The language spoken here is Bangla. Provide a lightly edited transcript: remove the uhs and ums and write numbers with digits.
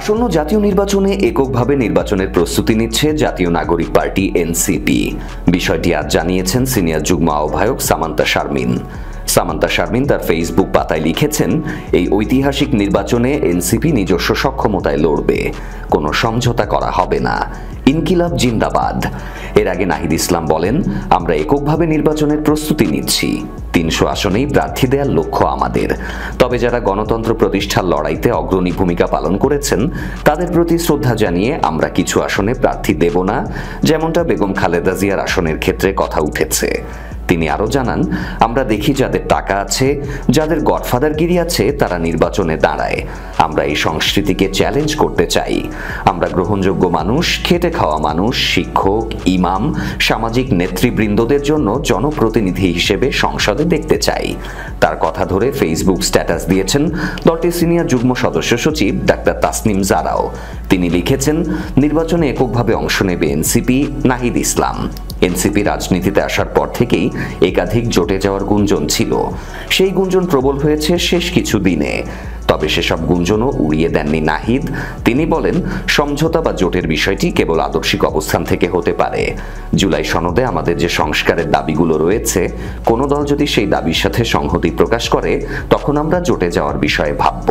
আসন্ন জাতীয় নির্বাচনে এককভাবে নির্বাচনের প্রস্তুতি নিচ্ছে জাতীয় নাগরিক পার্টি এনসিপি। বিষয়টি আজ জানিয়েছেন সিনিয়র যুগ্ম আহ্বায়ক সামান্তা শারমিন। সামান্তা শারমিন তার ফেসবুক পাতায় লিখেছেন, এই ঐতিহাসিক নির্বাচনে এনসিপি নিজস্ব সক্ষমতায় লড়বে, কোনো সমঝোতা করা হবে না। ইনকিলাব জিন্দাবাদ। এর আগে নাহিদ ইসলাম বলেন, আমরা এককভাবে নির্বাচনের প্রস্তুতি নিচ্ছি, ৩০০ আসনেই প্রার্থী দেওয়ার লক্ষ্য আমাদের। তবে যারা গণতন্ত্র প্রতিষ্ঠার লড়াইতে অগ্রণী ভূমিকা পালন করেছেন তাদের প্রতি শ্রদ্ধা জানিয়ে আমরা কিছু আসনে প্রার্থী দেব না, যেমনটা বেগম খালেদা জিয়ার আসনের ক্ষেত্রে কথা উঠেছে। তিনি আরও জানান, আমরা দেখি যাদের টাকা আছে, যাদের গডফাদারগিরি আছে, তারা নির্বাচনে দাঁড়ায়। আমরা এই সংস্কৃতিকে চ্যালেঞ্জ করতে চাই। আমরা গ্রহণযোগ্য মানুষ, খেটে খাওয়া মানুষ, শিক্ষক, ইমাম, সামাজিক নেতৃবৃন্দদের জন্য জনপ্রতিনিধি হিসেবে সংসদে দেখতে চাই। তার কথা ধরে ফেসবুক স্ট্যাটাস দিয়েছেন দলটির সিনিয়র যুগ্ম সদস্য সচিব ডাক্তার তাসনিম জারাও। তিনি লিখেছেন, নির্বাচনে এককভাবে অংশ নেবে এনসিপি, নাহিদ ইসলাম। এনসিপি রাজনীতিতে আসার পর থেকেই একাধিক জোটে যাওয়ার গুঞ্জন ছিল। সেই গুঞ্জন প্রবল হয়েছে শেষ কিছু দিনে। তবে সেসব গুঞ্জনও উড়িয়ে দেননি নাহিদ। তিনি বলেন, সমঝোতা বা জোটের বিষয়টি কেবল আদর্শিক অবস্থান থেকে হতে পারে। জুলাই সনদে আমাদের যে সংস্কারের দাবিগুলো রয়েছে, কোনো দল যদি সেই দাবির সাথে সংহতি প্রকাশ করে, তখন আমরা জোটে যাওয়ার বিষয়ে ভাবব।